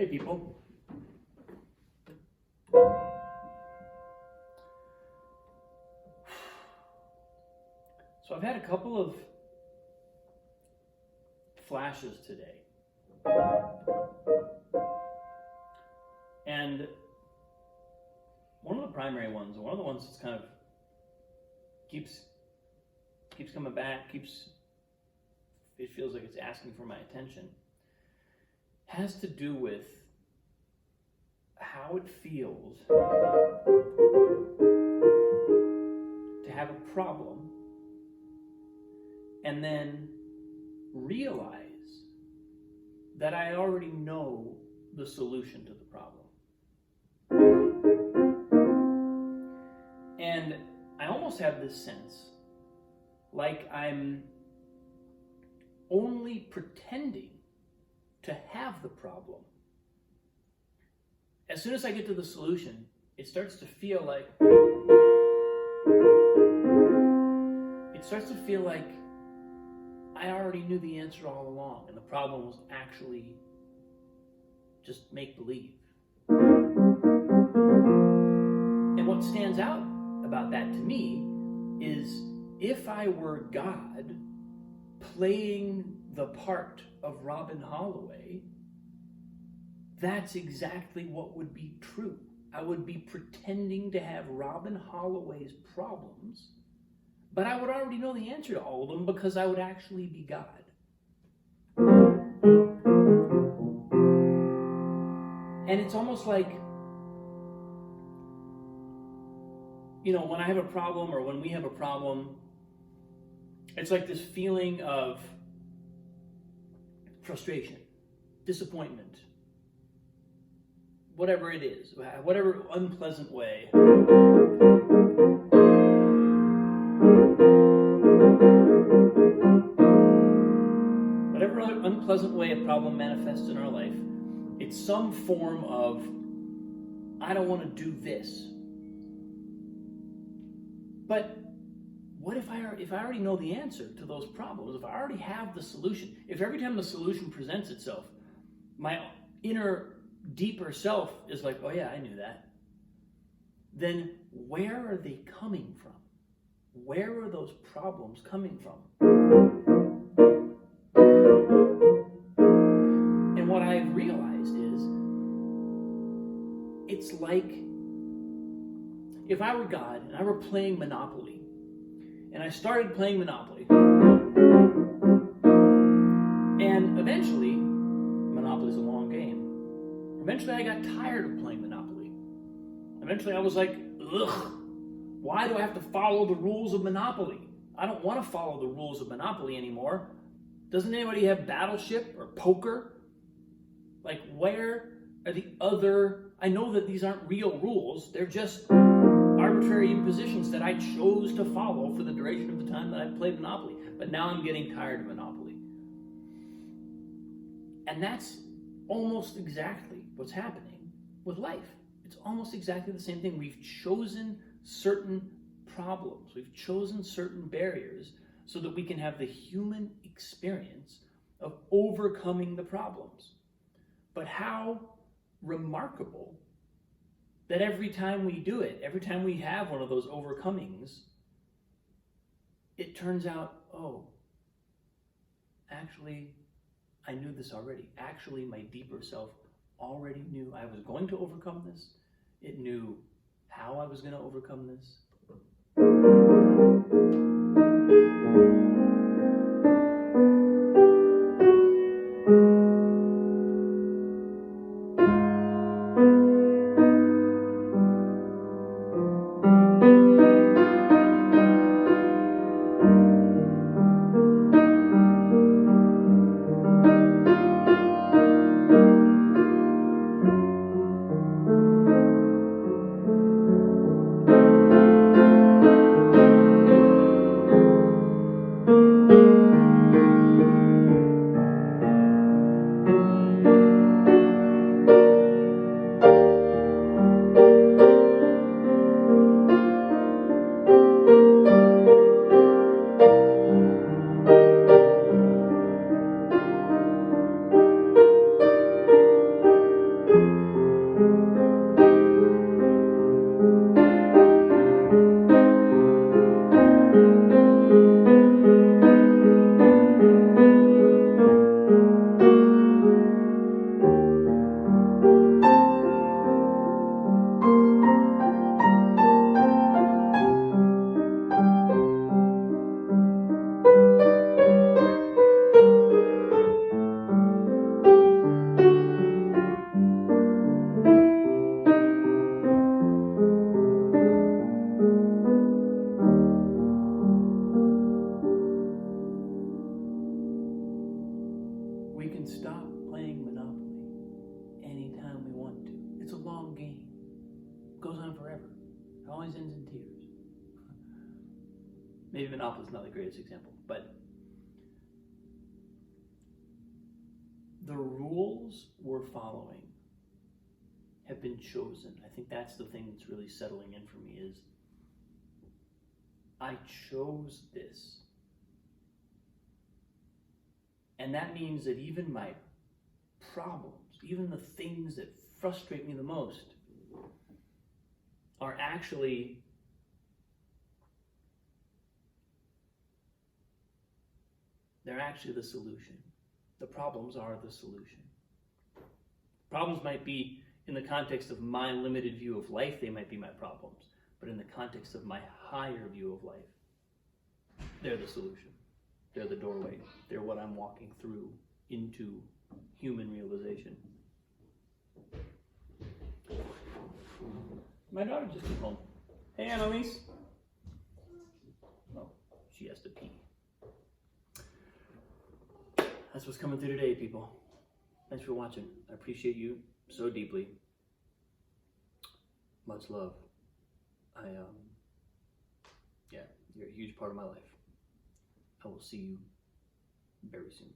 Hey people. So I've had a couple of flashes today. And one of the primary ones, one of the ones that's kind of keeps coming back, it feels like it's asking for my attention, has to do with how it feels to have a problem and then realize that I already know the solution to the problem. And I almost have this sense like I'm only pretending to have the problem. As soon as I get to the solution, it starts to feel like I already knew the answer all along, and the problem was actually just make-believe. And what stands out about that to me is if I were God playing the part of Robin Holloway, that's exactly what would be true. I would be pretending to have Robin Holloway's problems, but I would already know the answer to all of them because I would actually be God. And it's almost like, when I have a problem or when we have a problem, it's like this feeling of frustration, disappointment, whatever it is, whatever unpleasant way. Whatever unpleasant way a problem manifests in our life, it's some form of, I don't want to do this. But what if I already know the answer to those problems? If I already have the solution, if every time the solution presents itself, my inner, deeper self is like, oh yeah, I knew that, then where are they coming from? Where are those problems coming from? And what I've realized is, it's like if I were God and I were playing Monopoly, and I started playing Monopoly, and eventually, Monopoly's a long game, eventually I got tired of playing Monopoly. Eventually I was like, ugh, why do I have to follow the rules of Monopoly? I don't want to follow the rules of Monopoly anymore. Doesn't anybody have Battleship or poker? Like, where are the other... I know that these aren't real rules. They're just arbitrary impositions that I chose to follow for the duration of the time that I played Monopoly. But now I'm getting tired of Monopoly. And that's almost exactly what's happening with life. It's almost exactly the same thing. We've chosen certain problems. We've chosen certain barriers so that we can have the human experience of overcoming the problems. But how remarkable that every time we do it, every time we have one of those overcomings, it turns out, oh, actually, I knew this already. Actually, my deeper self already knew I was going to overcome this. It knew how I was going to overcome this. can stop playing Monopoly anytime we want to. It's a long game. It goes on forever. It always ends in tears. Maybe Monopoly's not the greatest example, but the rules we're following have been chosen. I think that's the thing that's really settling in for me is I chose this. And that means that even my problems, even the things that frustrate me the most, are actually the solution. The problems are the solution. Problems might be in the context of my limited view of life, they might be my problems. But in the context of my higher view of life, they're the solution. They're the doorway. They're what I'm walking through into human realization. My daughter just came home. Hey, Annalise. Oh, she has to pee. That's what's coming through today, people. Thanks for watching. I appreciate you so deeply. Much love. You're a huge part of my life. I will see you very soon.